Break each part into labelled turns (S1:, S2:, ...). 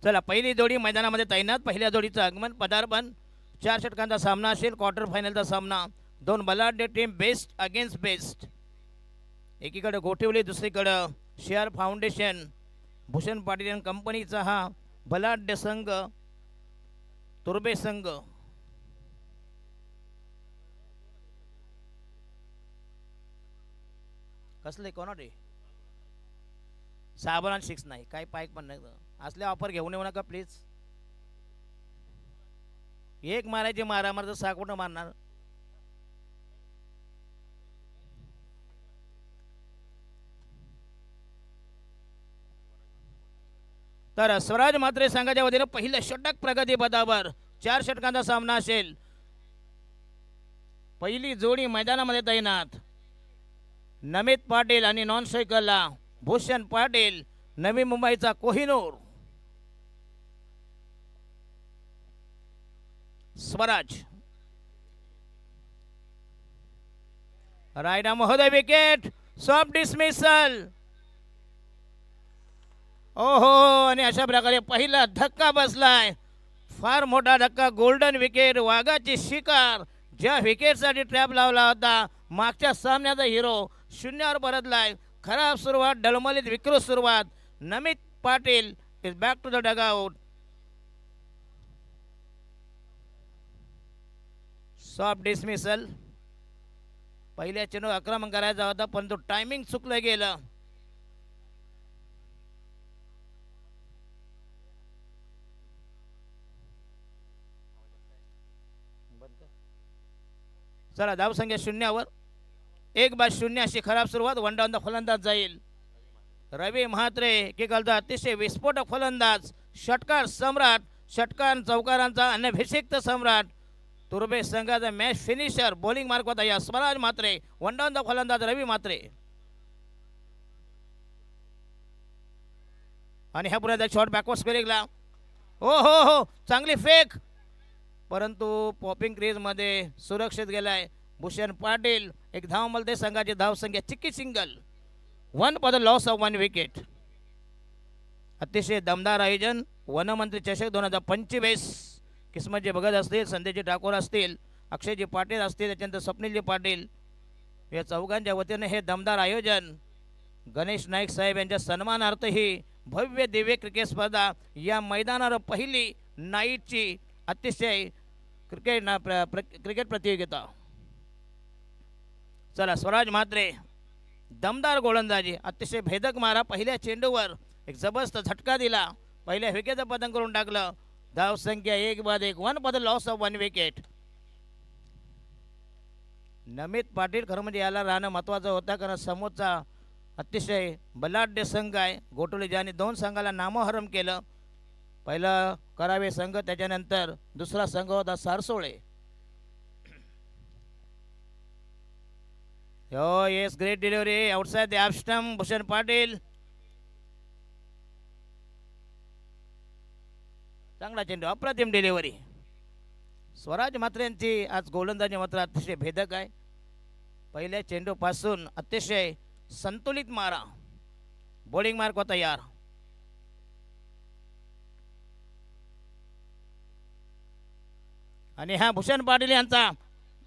S1: चला पहिली जोडी मैदानामध्ये तैनात. पहिल्या जोडीचं आगमन पदार्पण. 4 षटकांचा सामना असेल. क्वार्टर फायनलचा सामना. दोन बलाढ्य टीम बेस्ट अगेन्स्ट बेस्ट. एकीकडे गोठिवली, दुसरीकडं share foundation Bhushan Patil and कंपनीचा हा बलाढ्य संघ तुर्बे संघ. कसले कोणाडे साबण आणि 6 नाही काय पाईक पण नाही असल्या ऑफर घेऊन येऊ नका प्लीज. एक मारायची मारा मार तर 6 कुठं मारणार. तर स्वराज म्हात्रे संघाच्या वतीने पहिलं षटक प्रगती पदावर. 4 षटकांचा सामना असेल. पहिली जोडी मैदानामध्ये तैनात. नमित पाटील आणि नॉन सायकलला भूषण पाटील, नवी मुंबईचा कोहिनूर. स्वराज रायडा महोदय विकेट. Soft dismissal. ओहो, आणि अशा प्रकारे पहिला धक्का बसलाय. फार मोठा धक्का. Golden wicket. वाघाची शिकार. ज्या विकेटसाठी ट्रॅप लावला होता मागच्या सामन्याचा हिरो 0वर परतलाय. खराब सुरुवात, डळमळीत विकृत सुरुवात. Namit Patil is back to the dugout. Soft dismissal. पहिल्या चेंडू आक्रमण करायचा होता परंतु टायमिंग चुकलं गेलं. चला धावसंख्या 0वर. 1-0 अशी खराब सुरुवात. वन डाऊन द फलंदाज जाईल. रवी म्हात्रे की कळता अतिशय विस्फोटक फलंदाज. षटकार सम्राट, षटकार चौकारांचा अनभिषिक्त सम्राट. तुर्बे संघाचा मॅच फिनिशर. बॉलिंग मार्क होता या Swaraj Mhatre. One down the फलंदाज रवी म्हात्रे. आणि हा पुन्हा शॉट बॅकवर्ड स्क्वेअरिंगला. हो हो हो, चांगली फेक परंतु पॉपिंग क्रीजमध्ये सुरक्षित गेलाय. भूषण पाटील एक धाव मलते. संघाची धावसंख्या chikki single. 1 for the loss of 1 wicket. अतिशय दमदार आयोजन. वनमंत्री चषक 2025 किस्मतजी बघत असतील, संदेशजी ठाकूर असतील, अक्षयजी पाटील असतील, त्याच्यानंतर स्वप्नीलजी पाटील या चौघांच्या वतीने हे दमदार आयोजन. गणेश नाईक साहेब यांच्या सन्मानार्थ ही भव्य दिव्य क्रिकेट स्पर्धा या मैदानावर पहिली नाईटची अतिशय क्रिकेट प्रतियोगिता. चला स्वराज म्हात्रे दमदार गोलंदाजी. अतिशय भेदक मारा. पहिल्या चेंडूवर एक जबरदस्त झटका दिला. पहिल्या विकेटचं पतन करून टाकलं. धावसंख्या 1-1. 1 for the loss of 1 wicket. Namit Patil खरं म्हणजे याला राहणं महत्त्वाचं होतं कारण समोरचा अतिशय बलाढ्य संघ आहे. गोटोले ज्याने 2 संघाला नामोहरम केलं. पहिला करावे संघ, त्याच्यानंतर दुसरा संघ होता सारसोळे. हो yes, great delivery outside the off stump. Bhushan Patil चांगला चेंडू, अप्रतिम डिलिव्हरी. स्वराज म्हात्रे यांची आज गोलंदाजी मात्र अतिशय भेदक आहे. पहिल्या चेंडूपासून अतिशय संतुलित मारा. बॉलिंग मार्क होता यार. आणि हा भूषण पाटील यांचा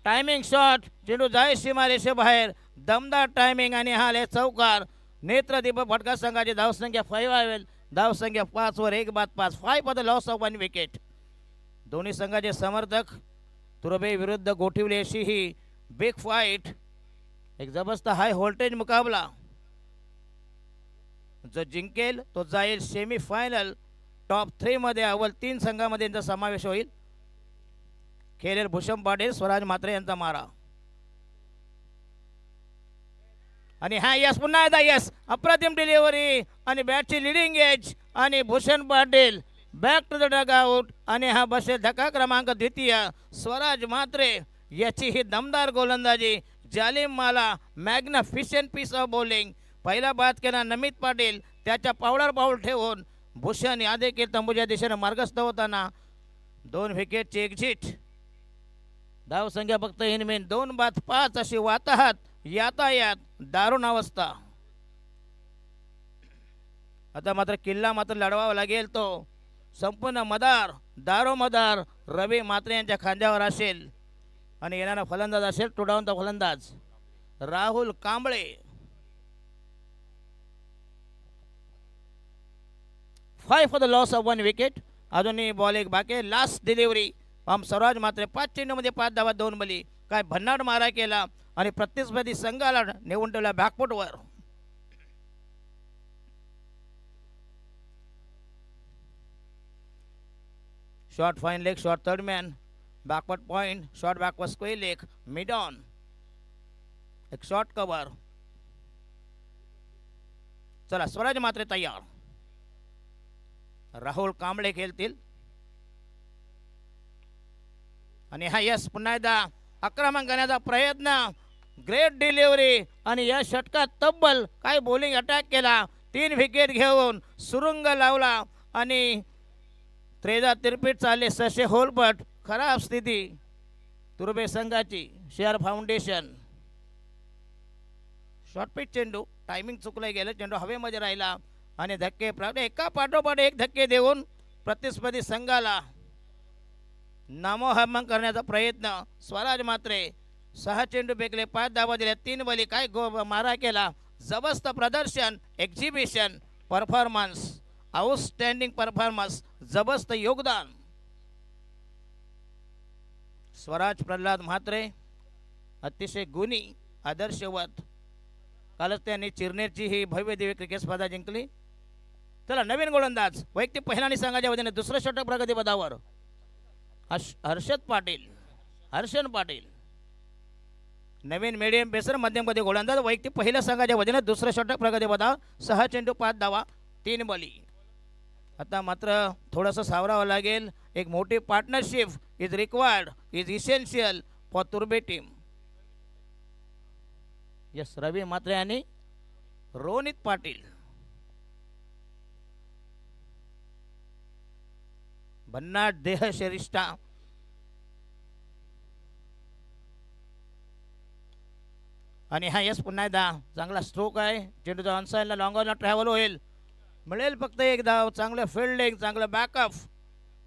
S1: टायमिंग शॉट. चेंडू जाय सीमारेषेबाहेर. दमदार टायमिंग आणि हा ले चौकार. नेत्रदीपक फटका. संघाची धावसंख्या 5 आहे. धावसंख्या 5 वर 1-5. 5 for the loss of 1 wicket. दोन्ही संघाचे समर्थक तुर्बे विरुद्ध गोठिवली अशी ही बिग फाईट. एक जबरदस्त हाय व्होल्टेज मुकाबला. जो जिंकेल तो जाईल सेमी फायनल. टॉप 3 मध्ये अव्वल 3 संघामध्ये यांचा समावेश होईल. खेळेल भूषण पाटील. स्वराज म्हात्रे यांचा मारा. आणि हा यस, पुन्हा एकदा यस. अप्रतिम डिलिव्हरी आणि बॅटची लिडिंग एज. आणि Bhushan Patil back to the dugout. आणि हा बसेल धक्का क्रमांक 2. स्वराज म्हात्रे याची ही दमदार गोलंदाजी. जालिम माला, मॅग्निफिशंट पीस ऑफ बॉलिंग. पहिला बाद केला नमित पाटील. त्याच्या पावलावर पाऊल ठेवून भूषण या देखील तंबूच्या दिशेने मार्गस्थ होताना 2 विकेटची एक्झिट. धावसंख्या फक्त इनमेन 2-5 अशी वाताहत यातायात दारुण अवस्था. आता मात्र किल्ला मात्र लढवावा लागेल तो संपूर्ण मदार दारोमदार रवी म्हात्रे यांच्या खांद्यावर असेल आणि येणारा फलंदाज असेल टू डाऊनचा फलंदाज Rahul Kamble. 5 for the loss of 1 wicket. अजूनही बॉल एक बाकी. लास्ट डिलिव्हरी स्वराज म्हात्रे 5 चेंडूमध्ये 5 धावा 2 बली. काय भन्नाट मारा केला आणि प्रतिस्पर्धी संघाला नेऊन ठेवला बॅकफुटवर. Short fine leg, short third man, backward point, short backward square leg, mid on, एक शॉर्ट कव्हर. चला स्वराज म्हात्रे तयार. राहुल कांबळे खेळतील आणि हा यस पुन्हा एकदा आक्रमण करण्याचा प्रयत्न. ग्रेट डिलिव्हरी आणि या षटकात तब्बल काय बॉलिंग अटॅक केला. 3 विकेट घेऊन सुरुंग लावला आणि त्रेजा तिरपीट चालले. सशे होलपट. खराब स्थिती तुर्बे संघाची. Share foundation. शॉर्ट पिच चेंडू. टायमिंग चुकलं गेलं. चेंडू हवेमध्ये राहिला आणि धक्के एका पाठोपाठ एक धक्के देऊन प्रतिस्पर्धी संघाला नामोहरम करण्याचा प्रयत्न. स्वराज म्हात्रे 6 चेंडू फेकले, 5 धावा दिल्या, 3 बली. काय मारा केला. जबरदस्त प्रदर्शन, एक्झिबिशन, परफॉर्मन्स, आउटस्टँडिंग परफॉर्मन्स, जबरदस्त योगदान. स्वराज प्रल्हाद म्हात्रे अतिशय गुणी, आदर्शवत. कालच त्यांनी चिरनेरची ही भव्य दिव्य क्रिकेट स्पर्धा जिंकली. चला नवीन गोलंदाज वैयक्तिक पहिला आणि संघाच्या वतीने दुसरं षटक प्रगतीपदावर हर्षद पाटील. हर्षन पाटील नवीन मीडियम पेसर मध्यमगती गोलंदाज वैयक्तिक पहिल्या संघाच्या वतीने दुसरं षटक प्रगतीपदावर. 6 चेंडू 5 धावा 3 बली. आता मात्र थोडंसं सावरावं लागेल. एक मोठी partnership is required, is essential for तुर्बे टीम. यस रवी म्हात्रे आणि रोनित पाटील. भन्नाट देह शरिष्ठा. आणि हा यस पुन्हा एकदा चांगला स्ट्रोक आहे. चेंडूचा ऑनसाईडला लॉंगॉनला ट्रॅव्हल होईल. मिळेल फक्त एक धाव. चांगलं फिल्डिंग, चांगलं बॅकअप.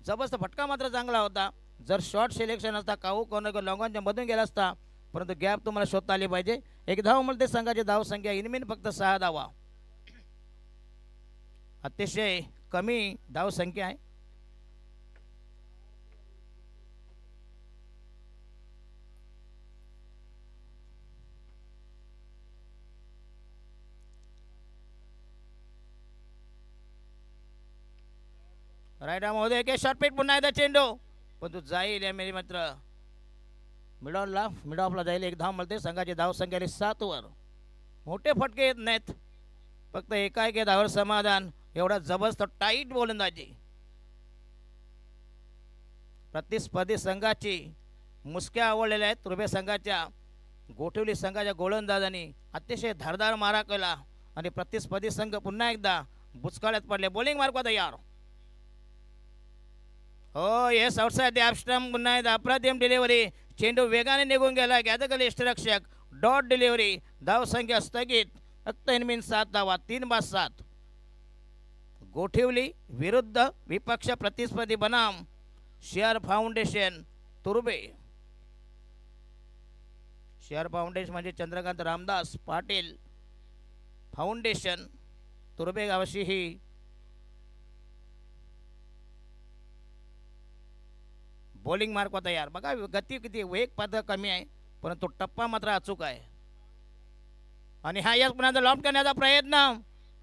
S1: जबरदस्त फटका मात्र चांगला होता. जर शॉर्ट सिलेक्शन असता काऊ कोण लॉंगॉनच्या मधून गेला असता, परंतु गॅप तुम्हाला शोधता आली पाहिजे. एक धाव मिळते संघाची धाव संख्या इनमिन फक्त 6 धावा. अतिशय कमी धाव संख्या आहे. राईट महोदय के शॉर्ट पिच. पुन्हा एकदा चेंडू पण तू जाईल या मेरी मात्र मिड ऑफला जाईल. एक धाव मिळते संघाची धाव संख्या 7 वर. मोठे फटके येत नाहीत, फक्त एका धावावर समाधान. एवढा जबरदस्त टाईट गोलंदाजी. प्रतिस्पर्धी संघाची मुसक्या आवडलेल्या आहेत. तुर्बे संघाच्या गोठवली संघाच्या गोलंदाजांनी अतिशय धारदार मारा केला आणि प्रतिस्पर्धी संघ पुन्हा एकदा बुचकाळ्यात पडले. बॉलिंग मार्क तयार. हो येस आउटसाइड द ॲपस्टम्प. पुन्हा एकदा अप्रतिम डिलिव्हरी. चेंडू वेगाने निघून गेला. गॅदकल यष्टिरक्षक. Dot delivery. धाव संख्या स्थगित. फक्त इनमिन 7 धावा 3/7. गोठिवली विरुद्ध विपक्ष प्रतिस्पर्धी बनाम शेअर फाउंडेशन तुर्बे. शेअर फाउंडेशन म्हणजे चंद्रकांत रामदास पाटील फाउंडेशन. तुर्बे गावाशी ही बॉलिंग मार्क तयार. बघा गती किती, वेग पात्र कमी आहे परंतु टप्पा मात्र अचूक आहे. आणि हा यस पुन्हा लॉन्च करण्याचा प्रयत्न.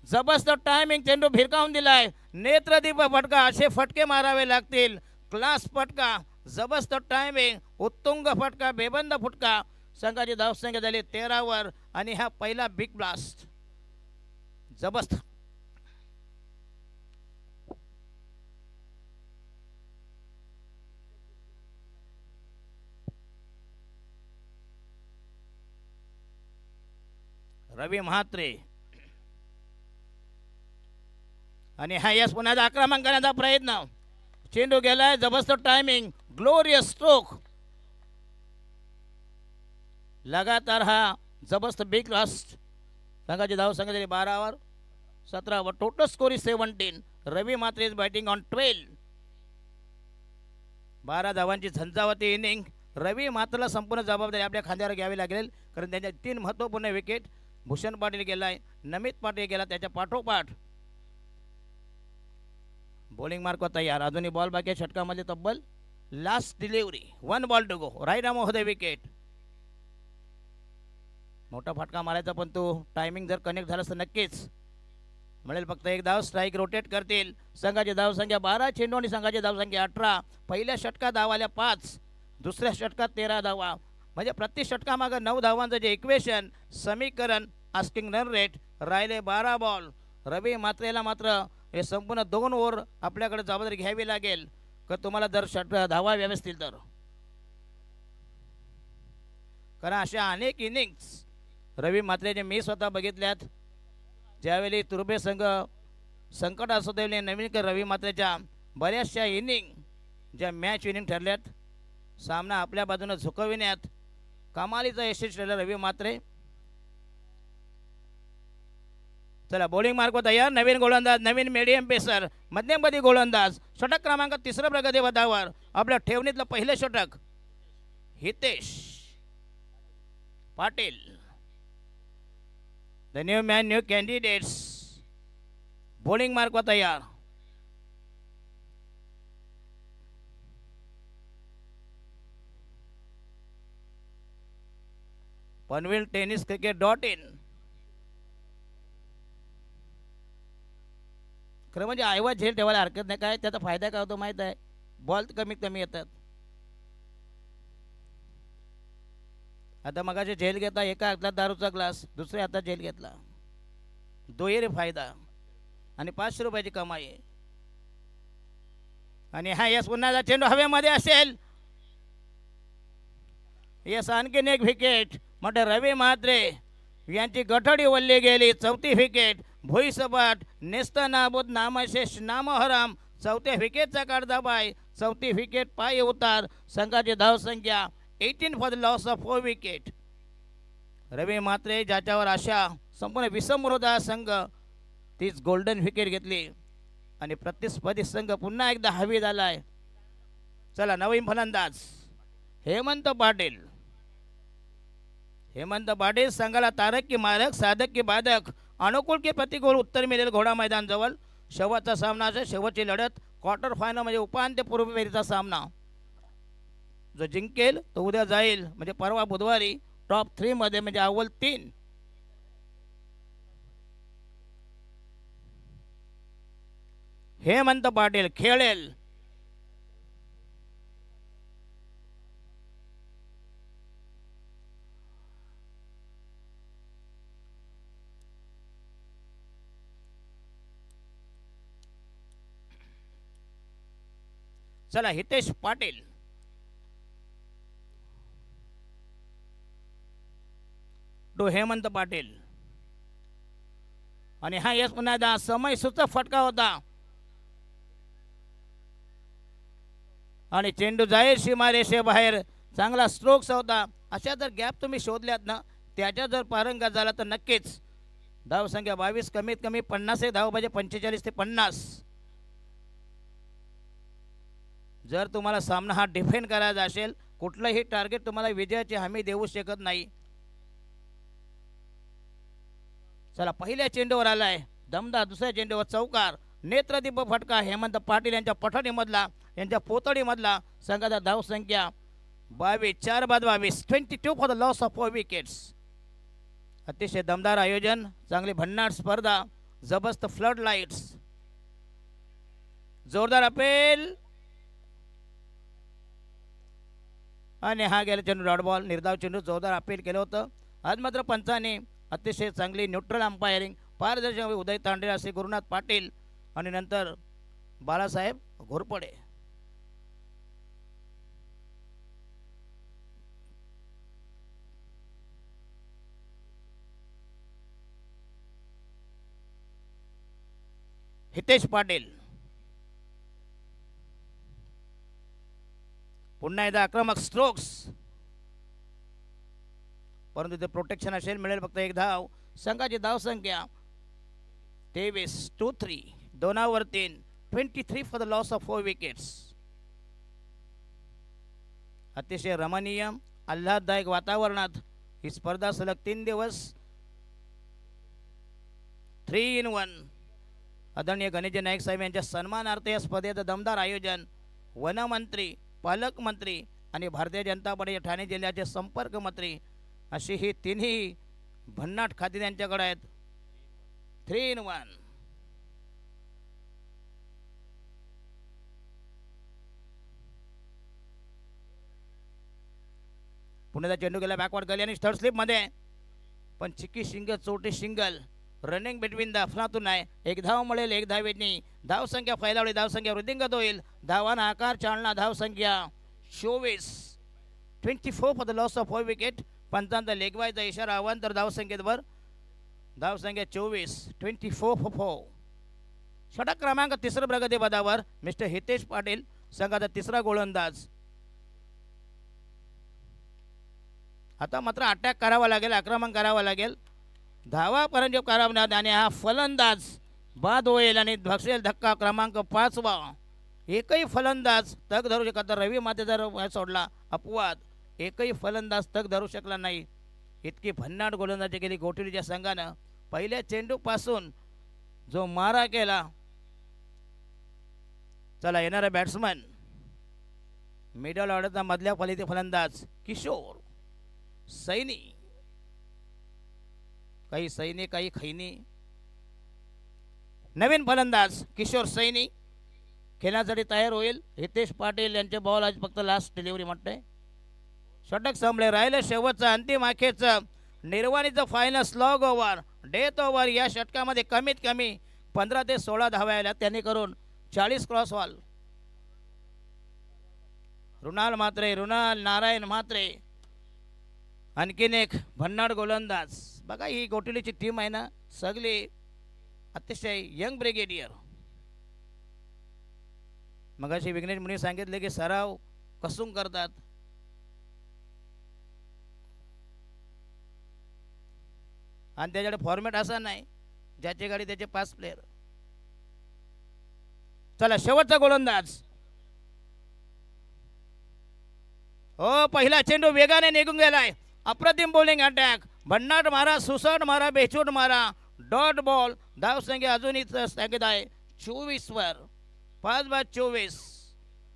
S1: जबरदस्त टायमिंग. चेंडू भिरकावून दिलाय. नेत्रदीप फटका. असे फटके मारावे लागतील. क्लास फटका. जबरदस्त टायमिंग. उत्तुंग फटका. बेबंद फटका. संघाची धावसंख्या झाली 13 वर आणि हा पहिला बिग ब्लास्ट. जबरदस्त. रवी म्हात्रे आणि हा यस पुन्हा आक्रमण करण्याचा प्रयत्न. चेंडू गेलाय. जबरदस्त टायमिंग. Glorious stroke. लगातार हा जबरदस्त बिग लास्ट. संघाची धाव संख्या झाली 12 वर 17 वर. Total score is 17. Ravi Mhatre is batting on 12. 12 धावांची झंझावती इनिंग. रवी मात्रला संपूर्ण जबाबदारी आपल्या खांद्यावर घ्यावी लागेल, कारण त्यांच्या 3 महत्त्वपूर्ण विकेट. भूषण पाटील गेलाय, नमित पाटील गेला त्याच्या पाठोपाठ. बॉलिंग मार्क तयार. अजूनही बॉल बाकी आहे षटकामध्ये तब्बल. Last delivery, 1 ball to go. Right arm off the wicket. मोठा फटका मारायचा, पण तो टायमिंग जर कनेक्ट झाला तर नक्कीच मिळेल. फक्त एक धाव. स्ट्राईक रोटेट करतील. संघाची धावसंख्या 12 चेंडू आणि संघाची धावसंख्या 18. पहिल्या षटकात धावाल्या 5, दुसऱ्या षटकात 13 धावा. म्हणजे प्रति षटकामागं 9 धावांचं जे इक्वेशन समीकरण आस्किंग रन रेट राहिले 12 बॉल. रवी मात्रेला मात्र हे संपूर्ण 2 ओव्हर आपल्याकडे जबाबदारी घ्यावी लागेल का तुम्हाला जर धावा व्यवस्थित तर. कारण अशा अनेक इनिंग्स रवी मात्रेचे मी स्वतः बघितल्यात. ज्यावेळी तुर्बे संघ संकट असो त्यावेळी नवीन रवी मात्रेच्या बऱ्याचशा इनिंग ज्या मॅच विनिंग ठरल्यात, सामना आपल्या बाजूने झुकविण्यात कमालीचा यशस्वी ठरला रवी मात्रे. चला बॉलिंग मार्क तयार. नवीन गोलंदाज, नवीन मीडियम पेसर, मध्यमगती गोलंदाज. षटक क्रमांक 3 प्रगती पथावर. आपल्या ठेवणीतलं पहिलं षटक Hitesh Patil. The new man new candidates. Bowling mark तयार. Panvel tennis cricket.in. खरं म्हणजे आयवा झेल ठेवायला हरकत नाही. काय त्याचा फायदा काय होतो माहीत आहे? बॉल कमीत कमी येतात. आता मगाशी झेल घेतला, एका हातात दारूचा ग्लास, दुसऱ्या हातात झेल घेतला. दोहेरी फायदा आणि 500 रुपयाची कमाई. आणि हा यस पुन्हा चेंडू हवेमध्ये असेल. यस आणखीन एक विकेट. म्हणजे रवी म्हात्रे यांची गठडी वल्ली गेली. 4थी विकेट. भुईसपाट नेस्त नाबूद नामशेष नामहराम. 4थ्या विकेटचा काढदाबाय. 4थी विकेट पाय उतार. संघाची धावसंख्या 18 for the loss of 4 wicket. Ravi Mhatre ज्याच्यावर आशा संपूर्ण विसंमृदा संघ तीच गोल्डन विकेट घेतली आणि प्रतिस्पर्धी संघ पुन्हा एकदा हवी झालाय. चला नवीन फलंदाज हेमंत पाटील. हेमंत पाटील संघाला तारक की मारक, साधक की बाधक, अनुकूल की प्रतिकूल उत्तर मिळेल घोडा मैदान जवळ. शेवटचा सामना असेल, शेवटची लढत. क्वार्टर फायनल म्हणजे उपांत्यपूर्व फेरीचा सामना. जो जिंकेल तो उद्या जाईल, म्हणजे परवा बुधवारी टॉप 3 मध्ये, म्हणजे अव्वल 3. हेमंत पाटील खेळेल. चला हितेश पाटील. टू हेमंत पाटील. आणि हा यश पुन्हा समय सूचक फटका होता आणि चेंडू जाईल सीमारेषेबाहेर. चांगला स्ट्रोक्स होता. अशा जर गॅप तुम्ही शोधल्यात ना, त्याच्या जर पारंगत झाला तर नक्कीच धावसंख्या 22, कमीत कमी 50 धाव पाहिजे. 45 ते 50. जर तुम्हाला सामना हा डिफेंड करायचा असेल, कुठलंही टार्गेट तुम्हाला विजयाची हमी देऊ शकत नाही. चला पहिल्या चेंडूवर आलाय दमदार. दुसऱ्या चेंडूवर चौकार. नेत्रदीप फटका हेमंत पाटील यांच्या पठडीमधला, यांच्या पोतडीमधला. संघाचा धावसंख्या 22, 4 बाद 22, 22 for the loss of 4 wickets. अतिशय दमदार आयोजन, चांगली भन्नाट स्पर्धा, जबरदस्त फ्लड लाईट्स. जोरदार अपेल आणि हा गेला चेंडू डॉट बॉल. निर्धाव चेंडू, जोरदार अपील केलं होतं. आज मात्र पंचांनी अतिशय चांगली न्यूट्रल अंपायरिंग, पारदर्शक उदय तांडे असे गुरुनाथ पाटील आणि नंतर बाळासाहेब घोरपडे. हितेश पाटील पुन्हा एकदा आक्रमक स्ट्रोक्स, परंतु ते प्रोटेक्शन असेल. मिळेल फक्त एक धाव. संघाची धावसंख्या 23, 2-3, 2 over 3, 23 for the loss of 4 wickets. अतिशय रमणीय आल्हाददायक वातावरणात ही स्पर्धा सलग 3 दिवस 3 in 1 आदरणीय गणेश नाईक साहेब यांच्या सन्मानार्थ या स्पर्धेचं दमदार आयोजन वनमंत्री, पालकमंत्री आणि भारतीय जनता पार्टी ठाणे जिल्ह्याचे संपर्क मंत्री अशी ही तिन्ही भन्नाट खाती त्यांच्याकडे आहेत. 3 in 1. पुण्याचा चेंडू गेला बॅकवर्ड गली आणि थर्ड स्लिप मध्ये, पण चिक्की सिंगल चोटी सिंगल रनिंग बिटवीन द अफलातून आहे. एक धाव मिळेल, एक धावेनी धावसंख्या फैलावली, धावसंख्या वृद्धिंगत होईल. धावांना आकार चालना, धावसंख्या 24. 24 for the loss of 4 wicket. पंचांचा लेगवायचा इशारा अवांतर धावसंख्येवर. धावसंख्या 24. 24 फॉर 4. षटक क्रमांक 3 प्रगती पदावर मिस्टर हितेश पाटील, संघाचा 3रा गोलंदाज. आता मात्र अटॅक करावा लागेल, आक्रमण करावा लागेल, धावा पर्यंत करावा आणि हा फलंदाज बाद होईल आणि बक्षेल धक्का क्रमांक 5वा. एकही फलंदाज तग धरू शकत. रवी माते जर सोडला अपवाद, एकही फलंदाज तग धरू शकला नाही. इतकी भन्नाट गोलंदाजी केली गोटिलीच्या संघानं. पहिल्या चेंडूपासून जो मारा केला. चला येणारा बॅट्समन मिडल ऑर्डरचा मधल्या फलीचे फलंदाज किशोर सैनी. काही सैनी काही खैनी. नवीन फलंदाज किशोर सैनी खेळण्यासाठी तयार होईल. हितेश पाटील यांचे बॉल आज फक्त लास्ट डिलिव्हरी म्हणते. षटक संपले, राहिलं शेवटचं अंतिम अखेरचं निर्वाणीचं final slog over, death over. या षटकामध्ये कमीत कमी 15 ते 16 धावा आल्या, त्यांनी करून 40 क्रॉस बॉल. रुणाल नारायण म्हात्रे आणखीन एक भन्नाट गोलंदाज. बघा ही गोटिलीची टीम आहे ना, सगळी अतिशय यंग ब्रिगेडियर. मगाशी विघ्नेश मुनी सांगितले की सराव कसून करतात. आणि त्याच्याकडे फॉर्मॅट असा नाही ज्याची गाडी त्याचे 5 प्लेयर. चला शेवटचा गोलंदाज. हो, पहिला चेंडू वेगाने निघून गेलाय. अप्रतिम बॉलिंग अटॅक. भन्नाट मारा, सुसट मारा, बेछूट मारा, डॉट बॉल. धावसंख्या अजूनही सांगत आहे 24 वर. 5/24.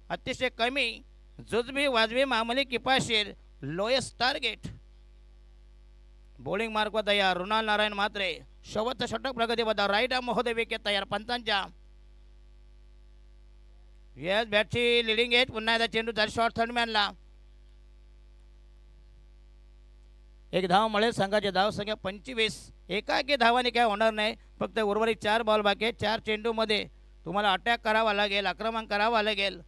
S1: अतिशय कमी जुजबी वाजवी मामूली किफाशीर लोएस्ट टार्गेट. बॉलिंग मार्कवर तयार रुणाल नारायण म्हात्रे. शेवटचं षटक प्रगती पदा. राईट आर्म महोदय विकेट तयार पंचांच्या. येस बॅटची लिडिंग एज. पुन्हा एकदा चेंडू झाला शॉर्ट थर्डमॅनला. एक धाव मिळेल. संघाची धावसंख्या 25. एकाकी धावाने काय होणार नाही. फक्त उर्वरित 4 बॉल बाकी आहेत. 4 चेंडूमध्ये तुम्हाला अटॅक करावा लागेल, आक्रमण करावा लागेल.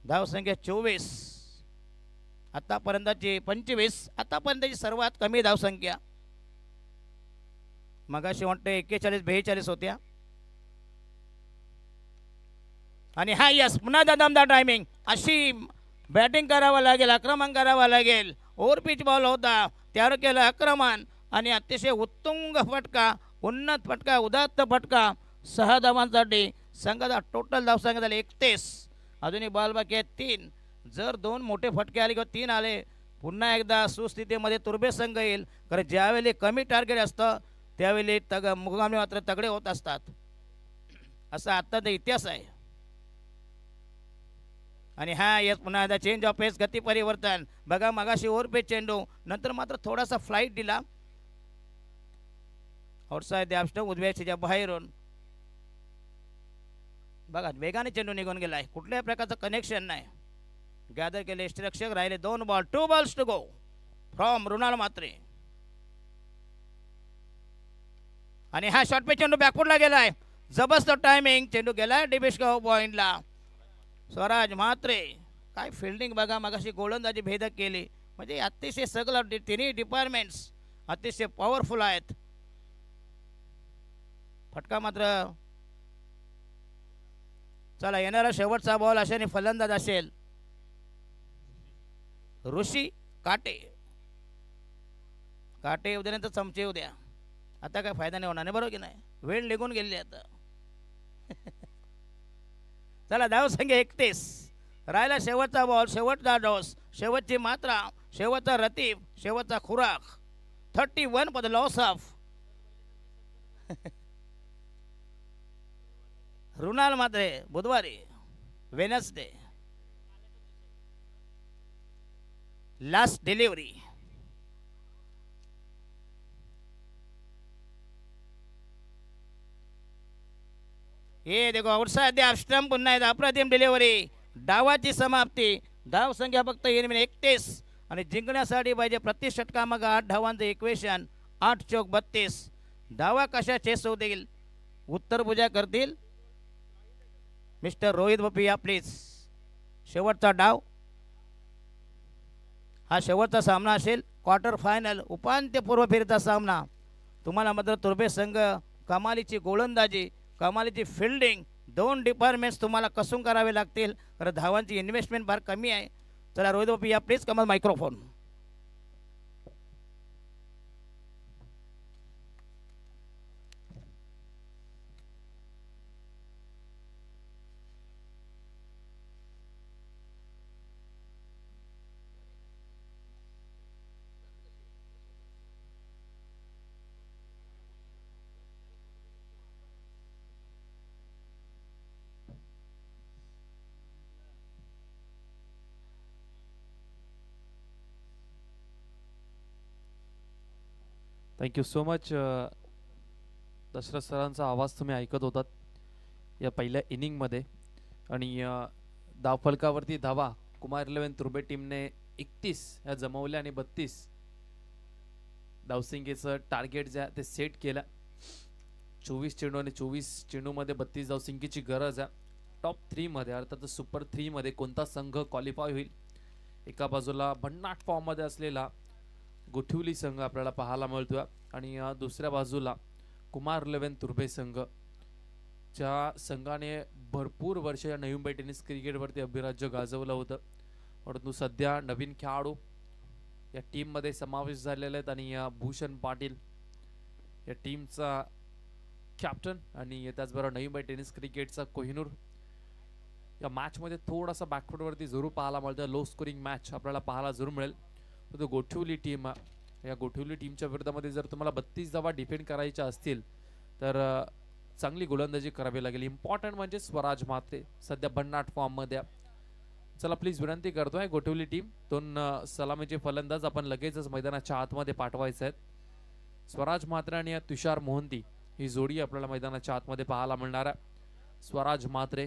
S1: धावसंख्या 24. आतापर्यंतची 25. आतापर्यंतची सर्वात कमी धावसंख्या. मगाशी वाटते 41-42 होत्या. आणि हा यस पुन्हा दमदार टायमिंग. अशी बॅटिंग करावं लागेल, आक्रमण करावं लागेल. ओव्हर पिच बॉल होता, त्यावर केलं आक्रमण आणि अतिशय उत्तुंग फटका, उन्नत फटका, उदात्त फटका. 6 धावांसाठी संघाचा टोटल धावसंख्या झाली 31. अजूनही बॉल बाकी आहेत 3. जर 2 मोठे फटके आले किंवा 3 आले, पुन्हा एकदा सुस्थितीमध्ये तुर्बे संघ येईल. कारण ज्यावेळी कमी टार्गेट असतं त्यावेळी मुकामी मात्र तगडे होत असतात. असा आत्ताचा इतिहास आहे. आणि हा येस पुन्हा एकदा चेंज ऑफ पेस, गती परिवर्तन. बघा मगाशी ओव्हरपेच चेंडू, नंतर मात्र थोडासा फ्लाईट दिला आउटसाइड द ऑफ उजव्याच्या बाहेरून. बघा वेगाने चेंडू निघून गेलाय, कुठल्याही प्रकारचं कनेक्शन नाही. गॅदर केले यष्टिरक्षक. राहिले 2 ball, 2 balls to go from Runal Mhatre. आणि हा शॉर्ट पेच चेंडू बॅकफुटला गेलाय. जबरदस्त टायमिंग. चेंडू गेलाय डिबिस्को पॉइंटला. स्वराज म्हात्रे काय फिल्डिंग बघा. मगाशी गोलंदाजी भेदक केली. म्हणजे अतिशय सगळं तिन्ही डिपार्टमेंट्स अतिशय पॉवरफुल आहेत. फटका मात्र. चला येणारा शेवटचा बॉल अशाने फलंदाज असेल ऋषी काटे. काटे येऊ द्या, चमचे येऊ द्या. आता काय फायदा नाही होणार नाही, बरोबर की नाही. वेळ निघून गेली आता. चला धावसंख्या 31. राहिला शेवटचा बॉल, शेवटचा डॉस, शेवटची मात्रा, शेवटचा रतीब, शेवटचा खुराक. 31 for the loss of Runal मात्रे. बुधवारी, वेनसडे, लास्ट डिलिव्हरी. हे देखो आउटसाइड द स्टंप. पुन्हा एकदा अप्रतिम डिलिव्हरी. डावाची समाप्ती. धाव संख्या फक्त 31 आणि जिंकण्यासाठी पाहिजे प्रति षटकामागे 8 धावांचं इक्वेशन. 8 चौक 32. धावा कशा चेस होतील, उत्तर पूजा करतील मिस्टर रोहित बपिया प्लीज. शेवटचा डाव, हा शेवटचा सामना असेल. क्वार्टर फायनल उपांत्यपूर्व फेरीचा सामना. तुम्हाला मात्र तुर्भे संघ कमालीची गोलंदाजी, कमालीची फिल्डिंग, 2 डिपार्टमेंट्स तुम्हाला कसून करावे लागतील, कारण धावांची इन्व्हेस्टमेंट फार कमी आहे. चला Rohit Bapiya please Kamal microphone.
S2: Thank you so much. Dashrath सरांचा आवाज तुम्ही ऐकत होतात या पहिल्या इनिंगमध्ये. आणि धावफलकावरती धावा कुमार 11 तुर्बे टीमने 31 या जमवल्या आणि 32 धावसंख्येचं टार्गेट जे आहे ते सेट केलं. 24 चेंडू आणि 24 चेंडूमध्ये 32 धावसंख्येची गरज आहे. टॉप 3 मध्ये अर्थात सुपर 3 मध्ये कोणता संघ क्वालिफाय होईल. एका बाजूला भन्नाट फॉर्ममध्ये असलेला गोठिवली संघ आपल्याला पाहायला मिळतोय आणि दुसऱ्या बाजूला कुमार 11 तुर्भे संघ, ज्या संघाने भरपूर वर्ष या नवी मुंबई टेनिस क्रिकेटवरती अभिराज्य गाजवलं होतं. परंतु सध्या नवीन खेळाडू या टीममध्ये समावेश झालेले आहेत आणि भूषण पाटील या टीमचा कॅप्टन आणि त्याचबरोबर नवी मुंबई टेनिस क्रिकेटचा कोहिनूर. या मॅचमध्ये थोडासा बॅकफुटवरती जरूर पाहायला मिळतं. लो स्कोरिंग मॅच आपल्याला पाहायला जरूर मिळेल. तो गोठिवली टीम, या गोठिवली टीमच्या विरोधामध्ये जर तुम्हाला 32 धावा डिफेंड करायच्या असतील तर चांगली गोलंदाजी करावी लागेल. इम्पॉर्टंट म्हणजे स्वराज म्हात्रे सध्या भन्नाट फॉर्ममध्ये. चला प्लीज विनंती करतोय गोठिवली टीम, 2 सलामीचे फलंदाज आपण लगेचच मैदानाच्या आतमध्ये पाठवायचे आहेत. स्वराज म्हात्रे आणि तुषार मोहंती ही जोडी आपल्याला मैदानाच्या आतमध्ये पाहायला मिळणार आहे. स्वराज म्हात्रे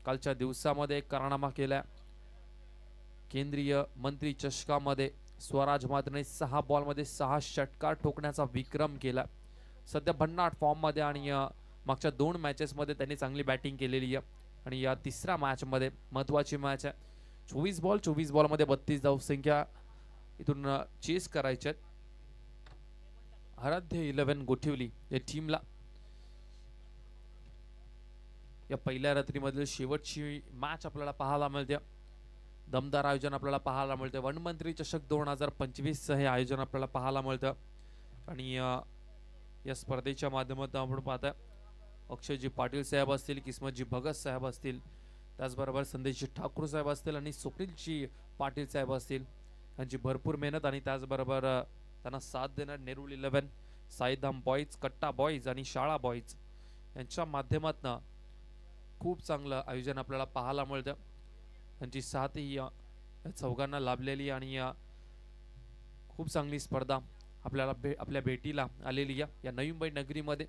S2: कालच्या दिवसामध्ये एक कारनामा केला. केंद्रीय मंत्री चषकामध्ये स्वराज म्हात्रेने 6 बॉलमध्ये 6 षटकार ठोकण्याचा विक्रम केला. सध्या भन्नाट फॉर्ममध्ये आणि मागच्या 2 मॅचेसमध्ये त्यांनी चांगली बॅटिंग केलेली आहे आणि या तिसऱ्या मॅचमध्ये महत्त्वाची मॅच आहे. 24 बॉलमध्ये 32 धावसंख्या इथून चेस करायच्यात. आराध्य 11 गोठिवली या टीमला या पहिल्या रात्रीमधील शेवटची मॅच आपल्याला पाहायला मिळते. दमदार आयोजन आपल्याला पाहायला मिळते. वनमंत्री चषक 2025 हे आयोजन आपल्याला पाहायला मिळतं आणि या स्पर्धेच्या माध्यमातून आपण पाहता अक्षयजी पाटील साहेब असतील, किस्मतजी भगत साहेब असतील, त्याचबरोबर संदेशजी ठाकूर साहेब असतील आणि स्वप्नीलजी पाटील साहेब असतील. यांची भरपूर मेहनत आणि त्याचबरोबर त्यांना साथ देणार नेरूळ 11, साईधाम बॉईज, कट्टा बॉईज आणि शाळा बॉईज यांच्या माध्यमातून खूप चांगलं आयोजन आपल्याला पाहायला मिळतं. त्यांची साथ ही चौघांना लाभलेली आणि खूप चांगली स्पर्धा आपल्याला आपल्या भेटीला आलेली या नवी मुंबई नगरीमध्ये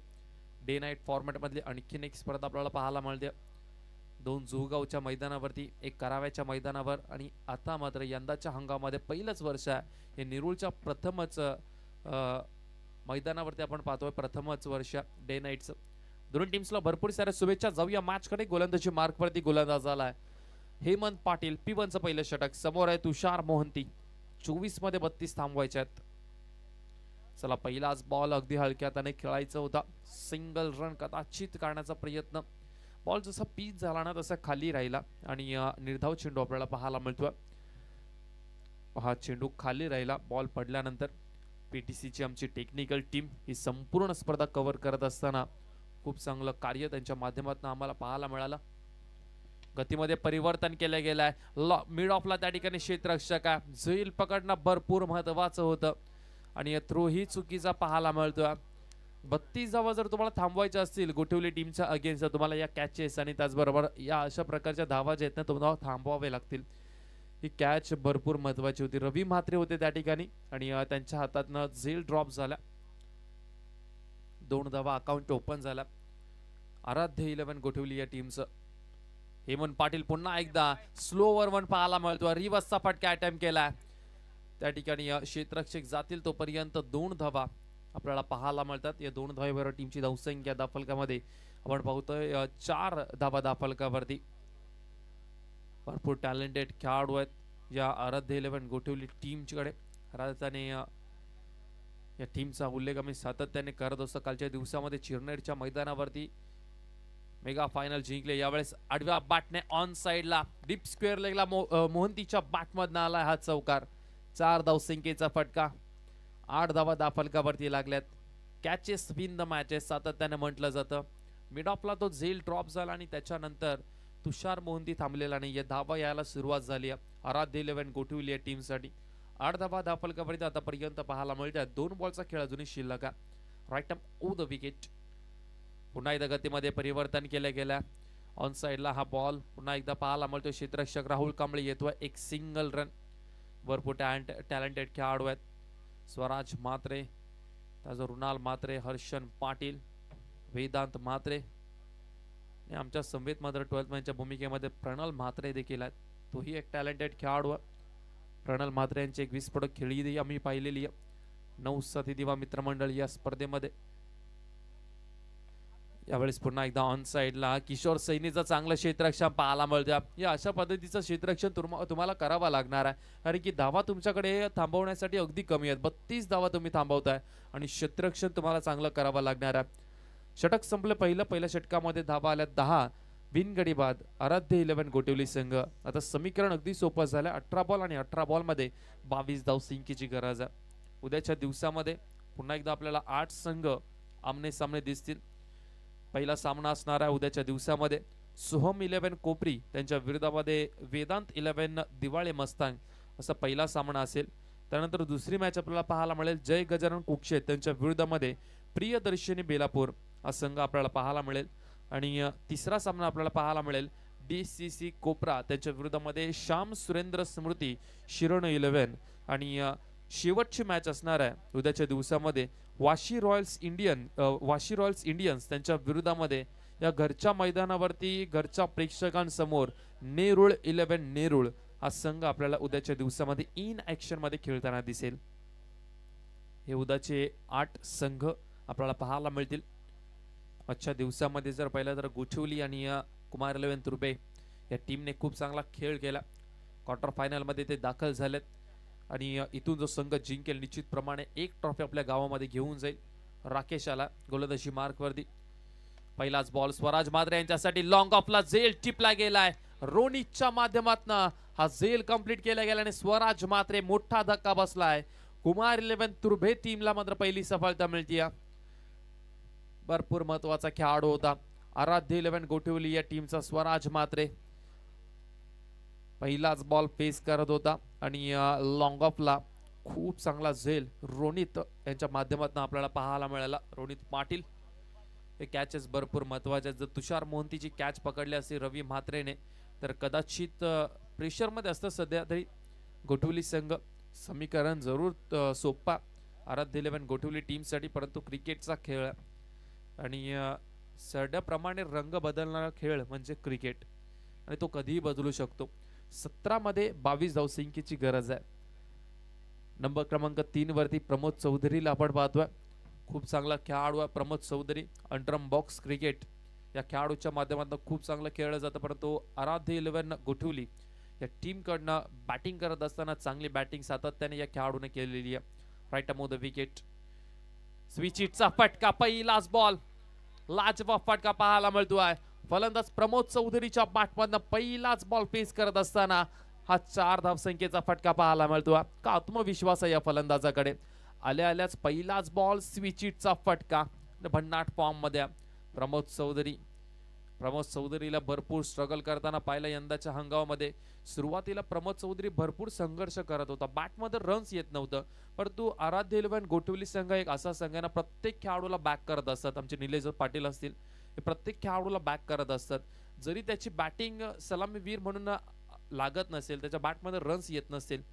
S2: डे नाईट फॉर्मॅटमधली आणखीन एक स्पर्धा आपल्याला पाहायला मिळते. 2 जुहगावच्या मैदानावरती, 1 कराव्याच्या मैदानावर आणि आता मात्र यंदाच्या हंगामामध्ये पहिलंच वर्ष आहे हे नेरूळच्या प्रथमच मैदानावरती आपण पाहतोय. प्रथमच वर्ष डे नाईटचं. दोन्ही टीम्सला भरपूर साऱ्या शुभेच्छा. जाऊया मॅचकडे. गोलंदाजी मार्कवरती गोलंदाज आलाय हेमंत पाटील. P1चं पहिलं षटक. समोर आहे तुषार मोहंती. 24 मध्ये 32 थांबवायचे आहेत. चला पहिलाच बॉल अगदी हलक्या त्याने खेळायचा होता. सिंगल रन कदाचित काढण्याचा प्रयत्न. बॉल जसा पीच झाला ना तसा खाली राहिला आणि निर्धाव चेंडू आपल्याला पाहायला मिळतोय. हा चेंडू खाली राहिला. बॉल पडल्यानंतर PTCची आमची टेक्निकल टीम ही संपूर्ण स्पर्धा कव्हर करत असताना खूप चांगलं कार्य त्यांच्या माध्यमातून आम्हाला पाहायला मिळालं. गतीमध्ये परिवर्तन केलं गेलं आहे. मिड ऑफला त्या ठिकाणी क्षेत्ररक्षक आहे. झैल पकडणं भरपूर महत्वाचं होतं आणि थ्रो ही चुकीचा पाहायला मिळतोय. 32 धावा जर तुम्हाला थांबवायच्या असतील गोठवली टीमच्या अगेन्स्ट, तुम्हाला या कॅचेस आणि त्याचबरोबर या अशा प्रकारच्या धावा जे आहेत ना तुम्हाला थांबवावे लागतील. ही कॅच भरपूर महत्वाची होती. रवी म्हात्रे होते त्या ठिकाणी आणि त्यांच्या हातातनं झेल ड्रॉप झाला. 2 धावा अकाउंट ओपन झाला. आराध्य 11 गोठवली या टीमचं. हेमंत पाटील पुन्हा एकदा स्लोवर वन पाहायला मिळतो. रिव्हर्सचा फटका अटेम्प्ट केला त्या ठिकाणी. क्षेत्ररक्षक जातील तोपर्यंत 2 धावा आपल्याला पाहायला मिळतात. या 2 धावेवर टीमची धावसंख्या धावफलकामध्ये आपण पाहतोय 4 धावा धावफलकावरती. भरपूर टॅलेंटेड खेळाडू आहेत या आराध्य 11 गोठवली टीमच्याकडे. राजस्थाने या टीमचा उल्लेख आम्ही सातत्याने करत असतो. कालच्या दिवसामध्ये चिरनेरच्या मैदानावरती मेगा फायनल जिंकले. यावेळेस आडव्या बॅटने ऑन साइडला डीप स्क्वेअर लेगला मोहंतीच्या बॅटमधनं आला हा चौकार. 4 धावसंख्येचा फटका. 8 धावा धावफलकावरती लागल्यात. कॅचेस विन द मॅचेस सातत्याने म्हटलं जातं. मिड ऑफला तो झेल ड्रॉप झाला आणि त्याच्यानंतर तुषार मोहंती थांबलेला नाही. या धावा यायला सुरुवात झाली आराध्य 11 गोठवली या टीमसाठी. 8 धावा धावफलकावरती आतापर्यंत पाहायला मिळतात. 2 बॉलचा खेळ अजूनही शिल्लक आहे. Right arm o' the wicket. पुन्हा एकदा गतीमध्ये परिवर्तन केलं गेलं. ऑन साइडला हा बॉल पुन्हा एकदा पाहायला मिळतोय. क्षेत्ररक्षक राहुल कांबळे येतोय. एक सिंगल रन. भरपूर टॅलेंटेड खेळाडू आहेत. स्वराज म्हात्रे, त्याचं रुणाल म्हात्रे, हर्षन पाटील, वेदांत म्हात्रे आणि आमच्या संवेद मात्र 12th मॅनच्या भूमिकेमध्ये प्रणल म्हात्रे देखील आहेत. तोही एक टॅलेंटेड खेळाडू आहे. प्रणल म्हात्रे यांची एक विस्फोटक खेळी आम्ही पाहिलेली आहे. 9 साथी दिवा मित्रमंडळ या स्पर्धेमध्ये. यावेळेस पुन्हा एकदा ऑन साइडला किशोर सैनीचा चांगलं क्षेत्ररक्षण पाहायला मिळतं. या अशा पद्धतीचं क्षेत्ररक्षण तुम्हाला करावं लागणार आहे, कारण की धावा तुमच्याकडे थांबवण्यासाठी अगदी कमी आहेत. 32 धावा तुम्ही थांबवताय आणि क्षेत्ररक्षण तुम्हाला चांगलं करावं लागणार आहे. षटक संपलं पहिल्या षटकामध्ये धावा आल्या 10. बिनगडी बाद आराध्य 11 गोठवली संघ. आता समीकरण अगदी सोपं झालं. 18 बॉल आणि 18 बॉलमध्ये 22 धावसंख्येची गरज आहे. उद्याच्या दिवसामध्ये पुन्हा एकदा आपल्याला 8 संघ आमने सामने दिसतील. पहिला सामना असणार आहे उद्याच्या दिवसामध्ये. सोहम 11 कोपरी त्यांच्या विरोधामध्ये वेदांत 11 दिवाळे मस्तांग असा पहिला सामना असेल. त्यानंतर दुसरी मॅच आपल्याला पाहायला मिळेल जय गजानन कुक्षे त्यांच्या विरोधामध्ये प्रियदर्शनी बेलापूर हा संघ आपल्याला पाहायला मिळेल. आणि तिसरा सामना आपल्याला पाहायला मिळेल DCC कोपरा त्यांच्या विरोधामध्ये श्याम सुरेंद्र स्मृती शिरोण 11. आणि शेवटची मॅच असणार आहे उद्याच्या दिवसामध्ये वाशी रॉयल्स इंडियन्स त्यांच्या विरोधामध्ये या घरच्या मैदानावरती घरच्या प्रेक्षकांसमोर नेरुळ 11 नेरुळ हा संघ आपल्याला उद्याच्या दिवसामध्ये इन ऍक्शन मध्ये खेळताना दिसेल. हे उद्याचे 8 संघ आपल्याला पाहायला मिळतील. आजच्या दिवसामध्ये जर पाहिलं तर गोठवली आणि कुमार 11 तुर्बे या टीमने खूप चांगला खेळ केला. क्वार्टर फायनल मध्ये ते दाखल झालेत आणि इथून जो संघ जिंकेल निश्चितप्रमाणे एक ट्रॉफी आपल्या गावामध्ये घेऊन जाईल. राकेश आला गोलंदाजी मार्कवरती. पहिलाच बॉल स्वराज म्हात्रे यांच्यासाठी लॉंग ऑफला झेल टिपला गेलाय. रोनितच्या माध्यमातून हा झेल कंप्लीट केला गेला आणि स्वराज म्हात्रे मोठा धक्का बसलाय. कुमार 11 तुर्भे टीमला मात्र पहिली सफलता मिळते. भरपूर महत्वाचा खेळाडू होता आराध्य 11 गोठवली या टीमचा स्वराज म्हात्रे. पहिलाच बॉल फेस करत होता आणि लॉंग ऑफला खूप चांगला झेल रोनित यांच्या माध्यमातून आपल्याला पाहायला मिळाला. रोनित पाटील हे कॅचेस भरपूर महत्वाचे आहेत. जर तुषार मोहंतीची कॅच पकडली असती रवी म्हात्रेने तर कदाचित प्रेशरमध्ये असतं सध्या तरी गोठवली संघ. समीकरण जरूर सोपा आराध्य 11 गोठवली टीमसाठी, परंतु क्रिकेटचा खेळ आणि सड्याप्रमाणे रंग बदलणारा खेळ म्हणजे क्रिकेट आणि तो कधीही बदलू शकतो. 17 मध्ये 22 धावसंख्येची गरज आहे. नंबर क्रमांक 3 वरती प्रमोद चौधरीला आपण पाहतोय. खूप चांगला खेळाडू आहे प्रमोद चौधरी. अंडरम बॉक्स क्रिकेट या खेळाडूच्या माध्यमातून खूप चांगलं खेळलं जातं, परंतु आराध्य 11 गोठवली या टीम कडनं बॅटिंग करत असताना चांगली बॅटिंग सातत्याने या खेळाडूने केलेली आहे. राईट अमो द विकेट. स्विच हिटचा फटका. पहिलाच बॉल लाजवाब फटका पाहायला मिळतोय. फलंदाज प्रमोद चौधरीच्या बॅटमधनं पहिलाच बॉल फेस करत असताना हा 4 धावसंख्येचा फटका पाहायला मिळतोय. का आत्मविश्वास आहे या फलंदाजाकडे. आल्याच पहिलाच बॉल स्विच हिटचा फटका. भन्नाट फॉर्म मध्ये प्रमोद चौधरी प्रमोद चौधरीला भरपूर स्ट्रगल करताना पाहिलं यंदाच्या हंगामामध्ये. सुरुवातीला प्रमोद चौधरी भरपूर संघर्ष करत होता, बॅटमध्ये रन्स येत नव्हतं, परंतु आराध्य इलेव्हन गोठवली संघ एक असा संघ आहे ना, प्रत्येक खेळाडूला बॅक करत असतात. आमचे निलेश पाटील असतील, हे प्रत्येक खेळाडूला बॅक करत असतात. जरी त्याची बॅटिंग सलामीवीर म्हणून लागत नसेल, त्याच्या बॅटमध्ये रन्स येत नसेल,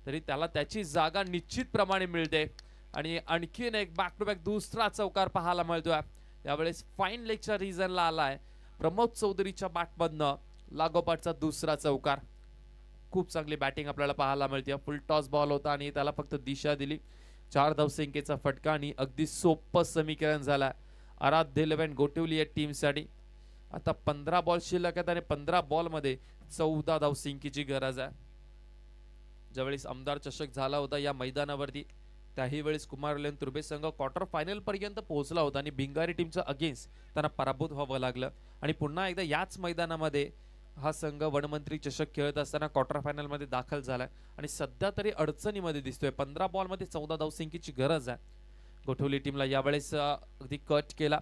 S2: तरी त्याला त्याची जागा निश्चितप्रमाणे मिळते. आणि आणखीन एक बॅक टू बॅक दुसरा चौकार पाहायला मिळतोय. यावेळेस फाईन लेगच्या रिझनला आलाय प्रमोद चौधरीच्या बॅटमधनं लागोपाठचा दुसरा चौकार. खूप चांगली बॅटिंग आपल्याला पाहायला मिळते. फुल टॉस बॉल होता आणि त्याला फक्त दिशा दिली. 4 धावसंख्येचा फटका आणि अगदी सोपं समीकरण झालं आराध्य इलेव्हन गोटिवली या टीमसाठी. आता 15 बॉल शिल्लक आहेत आणि 15 बॉलमध्ये 14 धावसंख्येची गरज आहे. ज्यावेळेस आमदार चषक झाला होता या मैदानावरती, त्याही वेळेस कुमारलेन तुर्बे संघ क्वार्टर फायनल पर्यंत पोहोचला होता आणि भिंगारी टीमच्या अगेन्स्ट त्यांना पराभूत व्हावं लागलं. आणि पुन्हा एकदा याच मैदानामध्ये हा संघ वनमंत्री चषक खेळत असताना क्वार्टर फायनल मध्ये दाखल झालाय आणि सध्या तरी अडचणीमध्ये दिसतोय. 15 बॉलमध्ये 14 धावसंख्येची गरज आहे. गोठवली टीमला यावेळेस अगदी कट केला.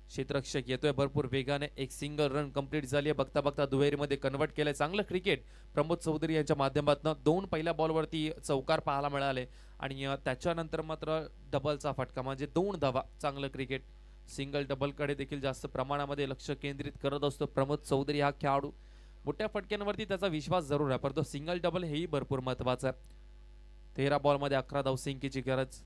S2: क्षेत्ररक्षक येतोय भरपूर वेगाने. एक सिंगल रन कंप्लीट झाली आहे. बघता बघता दुहेरीमध्ये कन्वर्ट केलंय. चांगलं क्रिकेट प्रमोद चौधरी यांच्या माध्यमातून. 2 पहिल्या बॉलवरती चौकार पाहायला मिळाले आणि त्याच्यानंतर मात्र डबलचा फटका म्हणजे 2 धावा. चांगलं क्रिकेट. सिंगल डबल कडे देखील जास्त प्रमाणामध्ये लक्ष केंद्रित करत असतो प्रमोद चौधरी हा खेळाडू. मोठ्या फटक्यांवरती त्याचा विश्वास जरूर आहे, परंतु सिंगल डबल हेही भरपूर महत्वाचं आहे. 13 बॉलमध्ये 11 धावसंख्येची गरज.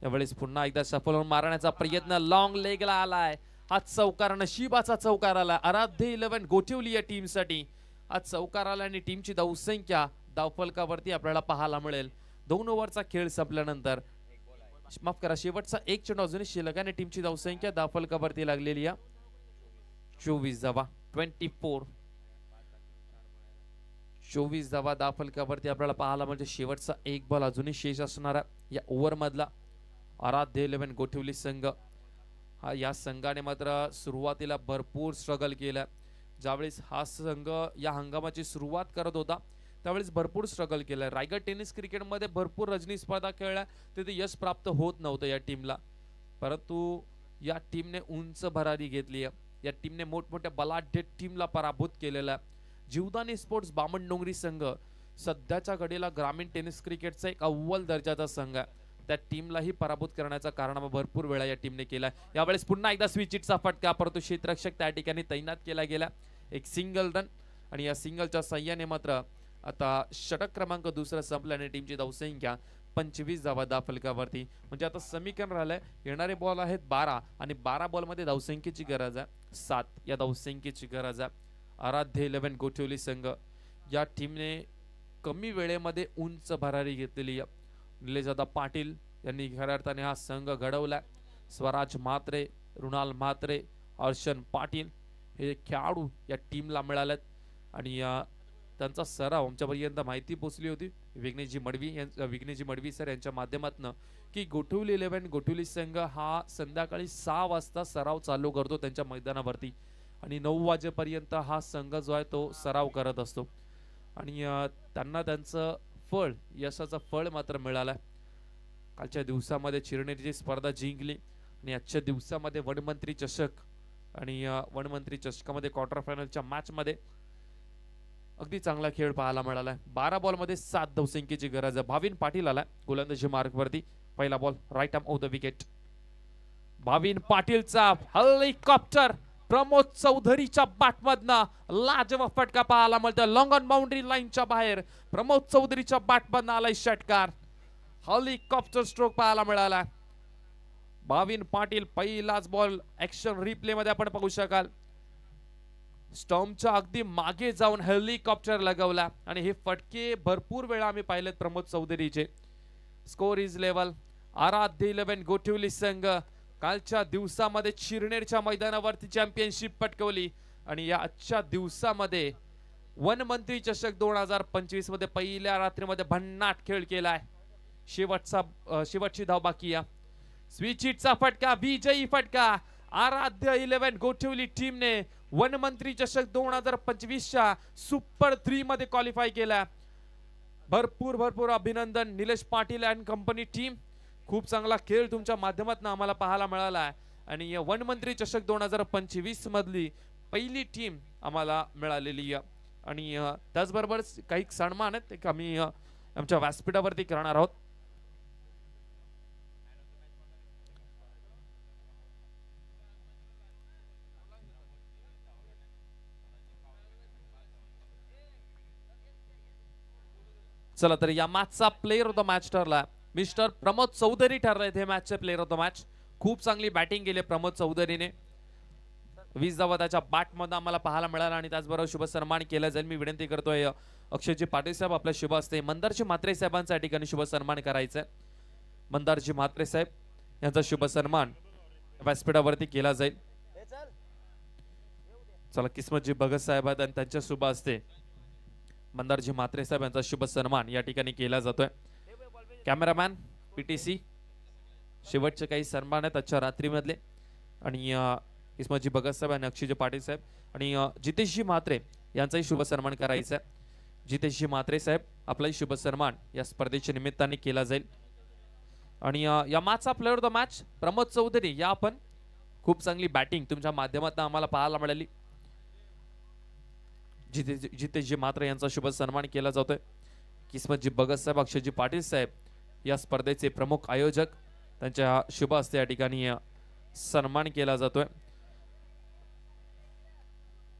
S2: यावेळेस पुन्हा एकदा सफल होऊन मारण्याचा प्रयत्न लॉंग लेगला आलाय. हा चौकार नशिबाचा चौकार आला आराध्य इलेव्हन गोठवली या टीमसाठी. हा चौकार आला आणि टीमची धावसंख्या धावफलकावरती आपल्याला पाहायला मिळेल. 2 ओव्हरचा खेळ संपल्यानंतर, माफ करा, शेवटचा एक चेंडू अजूनही शिल्लक आहे. टीमची धावसंख्या धावफलकावरती लागलेली आहे 24 धावा. 24 धावा धावफलकावरती आपल्याला पाहायला म्हणजे शेवटचा एक बॉल अजूनही शेष असणार आहे या ओव्हर मधला. आराध्य इलेव्हन गोठवली संघ हा, या संघाने मात्र सुरुवातीला भरपूर स्ट्रगल केलं. ज्यावेळेस हा संघ या हंगामाची सुरुवात करत होता त्यावेळेस भरपूर स्ट्रगल केलं. रायगड टेनिस क्रिकेटमध्ये भरपूर रजनी स्पर्धा खेळल्या, तिथे यश प्राप्त होत नव्हतं या टीमला, परंतु या टीमने उंच भरारी घेतली आहे. या टीमने मोठमोठ्या बलाढ्य टीमला पराभूत केलेला आहे. जीवदानी स्पोर्ट्स बामणडोंगरी संघ सध्याच्या घडीला ग्रामीण टेनिस क्रिकेटचा एक अव्वल दर्जाचा संघ आहे. त्या टीमलाही पराभूत करण्याचा कारनामा भरपूर वेळा या टीमने केला. यावेळेस पुन्हा एकदा स्विच हिटचा फटका, परंतु क्षेत्ररक्षक त्या ठिकाणी तैनात केला गेला. एक सिंगल रन आणि या सिंगलच्या साह्याने मात्र आता षटक क्रमांक दुसरा संपल्याने टीमची धावसंख्या 25 धावा धावफलकावरती. म्हणजे आता समीकरण राहिलंय, येणारे बॉल आहेत 12 आणि 12 बॉलमध्ये धावसंख्येची गरज आहे 7. या धावसंख्येची गरज आहे. आराध्य इलेव्हन गोठवली संघ या टीमने कमी वेळेमध्ये उंच भरारी घेतलेली आहे. निलेशदादा पाटील यांनी खऱ्या अर्थाने हा संघ घडवलाय. स्वराज म्हात्रे, रुणाल म्हात्रे, अर्शन पाटील हे खेळाडू या टीमला मिळालेत आणि त्यांचा सराव आमच्यापर्यंत माहिती पोहोचली होती विघ्नेशजी मडवी सर यांच्या माध्यमातून की गोठवली इलेव्हन गोठवली संघ हा संध्याकाळी 6 वाजता सराव चालू करतो त्यांच्या मैदानावरती आणि 9 वाजेपर्यंत हा संघ जो आहे तो सराव करत असतो आणि त्यांना त्यांचं फळ, यशाचं फळ मात्र मिळालं. कालच्या दिवसामध्ये चिरनेरीची स्पर्धा जिंकली आणि आजच्या दिवसामध्ये वनमंत्री चषक आणि वनमंत्री चषकामध्ये क्वार्टर फायनलच्या मॅच मध्ये अगदी चांगला खेळ पाहायला मिळाला. 12 बॉलमध्ये 7 धावसंख्येची गरज आहे. भाविन पाटील आला गोलंदाजी मार्ग वरती. पहिला ball right arm off the wicket. Bhavin पाटीलचा हेलिकॉप्टर प्रमोद चौधरीच्या बॅटमधनं लाजवाब फटका पाहायला मिळतो. लॉंग ऑन बाउंड्री लाईनच्या बाहेर प्रमोद चौधरीच्या बॅटमधनं आलाय षटकार. हेलिकॉप्टर स्ट्रोक पाहायला मिळाला. भाविन पाटील पहिलाच बॉल ऍक्शन रिप्ले मध्ये आपण पाहू शकाल. स्टॉम्पच्या अगदी मागे जाऊन हेलिकॉप्टर लगवला आणि हे फटके भरपूर वेळा आम्ही पाहिलेत प्रमोद चौधरीचे. Score is level. Aaradhya eleven गोठवली संघ कालच्या दिवसामध्ये चिरनेरच्या मैदानावरती चॅम्पियनशिप पटकवली आणि या आजच्या दिवसामध्ये वनमंत्री चषक 2025 मध्ये पहिल्या रात्रीमध्ये भन्नाट खेळ केलाय. शेवटची धाव बाकी आहे. स्विच हिटचा फटका, विजयी फटका. आराध्य इलेव्हन गोठवली टीमने वनमंत्री चषक 2025च्या सुपर 3 मध्ये क्वालिफाय केला. भरपूर अभिनंदन Nilesh Patil and company team. खूप चांगला खेळ तुमच्या माध्यमातून आम्हाला पाहायला मिळाला. आणि वनमंत्री चषक 2025 मधली पहिली टीम आम्हाला मिळालेली आहे. आणि त्याचबरोबर काही सन्मान आहेत ते आम्ही आमच्या व्यासपीठावरती करणार आहोत. चला तर या मॅचचा प्लेयर ऑफ द मॅच ठरला मिस्टर प्रमोद चौधरी ठरले हे मॅचचे प्लेयर ऑफ द मॅच. खूप चांगली बॅटिंग केली प्रमोद चौधरीने. 20 धावा त्याच्या बॅट मध्ये आम्हाला पाहायला मिळाला आणि त्याचबरोबर शुभ सन्मान केला जाईल. मी विनंती करतोय अक्षयजी पाटील साहेब आपल्या शुभ असते मंदारजी म्हात्रे साहेबांच्या ठिकाणी शुभ सन्मान करायचा आहे. मंदारजी म्हात्रे साहेब यांचा शुभ सन्मान व्यासपीठावरती केला जाईल. चला किस्मतजी भगत साहेब आहेत आणि त्यांच्या शुभ असते मंदारजी म्हात्रे साहेब यांचा शुभ सन्मान या ठिकाणी केला जातोय. कॅमेरामॅन पीटीसी शेवटचे काही सन्मान आहेत आजच्या रात्रीमधले आणि किस्मतजी भगत साहेब आणि अक्षयजी पाटील साहेब आणि जितेशजी म्हात्रे यांचाही शुभ सन्मान करायचा आहे. जितेशजी म्हात्रे साहेब आपलाही शुभ सन्मान या स्पर्धेच्या निमित्ताने केला जाईल. आणि या मॅचचा player of the match Pramod Chaudhary. या आपण खूप चांगली बॅटिंग तुमच्या माध्यमातून आम्हाला पाहायला मिळाली. जितेशजी म्हात्रे यांचा शुभ सन्मान केला जातोय. किस्मतजी भगत साहेब अक्षयजी पाटील साहेब या स्पर्धेचे प्रमुख आयोजक त्यांच्या शुभ हस्ते या ठिकाणी सन्मान केला जातोय.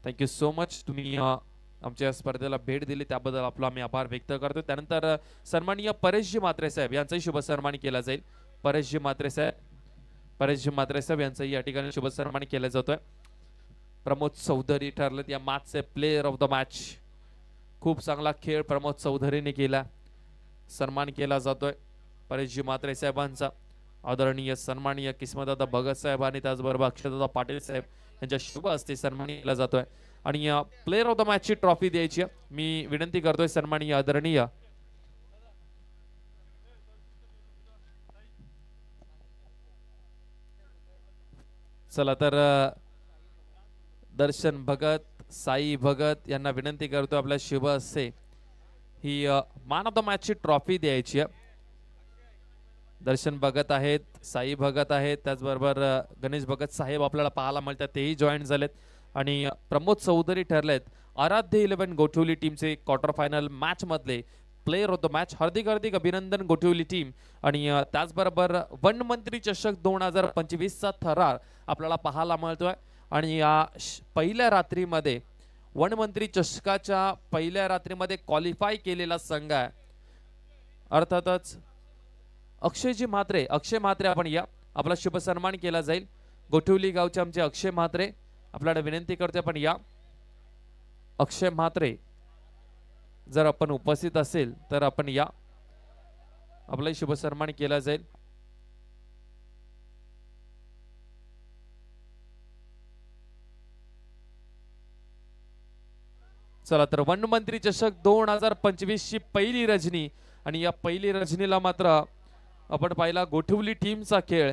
S2: थँक्यू सो मच तुम्ही आमच्या स्पर्धेला भेट दिली त्याबद्दल आपला आम्ही आभार व्यक्त करतो. त्यानंतर सन्माननीय परेशजी म्हात्रे साहेब यांचाही शुभ सन्मान केला जाईल. परेशजी म्हात्रे साहेब यांचाही या ठिकाणी शुभ सन्मान केला जातोय. प्रमोद चौधरी ठरलेत या मॅचचे प्लेयर ऑफ द मॅच. खूप चांगला खेळ प्रमोद चौधरीने केला. सन्मान केला जातोय परेशजी म्हात्रे साहेबांचा. आदरणीय सन्माननीय किस्मतदादा भगत साहेब आणि त्याचबरोबर अक्षयदादा पाटील साहेब यांच्या शुभ हस्ते सन्मान केला जातोय. आणि प्लेयर ऑफ द मॅच ची ट्रॉफी द्यायची मी विनंती करतोय सन्माननीय आदरणीय चला तर दर्शन भगत साई भगत यांना विनंती करतो आपल्या शुभ हस्ते he man of the match ची ट्रॉफी द्यायची आहे. दर्शन भगत आहेत, साई भगत आहेत, त्याचबरोबर गणेश भगत साहेब आपल्याला पाहायला मिळतात तेही जॉईन झालेत. आणि प्रमोद चौधरी ठरलेत आराध्य 11 गोठवली टीमचे क्वार्टर फायनल मॅच मधले प्लेयर ऑफ द मॅच. हार्दिक हार्दिक अभिनंदन गोठवली टीम. आणि त्याचबरोबर वन मंत्री चषक 2025 चा थरार आपल्याला पाहायला मिळतोय. आणि या पहिल्या रात्रीमध्ये वनमंत्री चषकाच्या पहिल्या रात्रीमध्ये क्वालिफाय केलेला संघ आहे अर्थातच अक्षय म्हात्रे. आपण या आपला शुभ सन्मान केला जाईल. गोठवली गावचे आमचे अक्षय म्हात्रे आपल्याला विनंती करते आपण या. अक्षय म्हात्रे जर आपण उपस्थित असेल तर आपण या आपला शुभ सन्मान केला जाईल. चला तर वनमंत्री चषक 2025 ची पहिली रजनी आणि या पहिली रजनीला मात्र आपण पाहिला गोठवली टीमचा खेळ.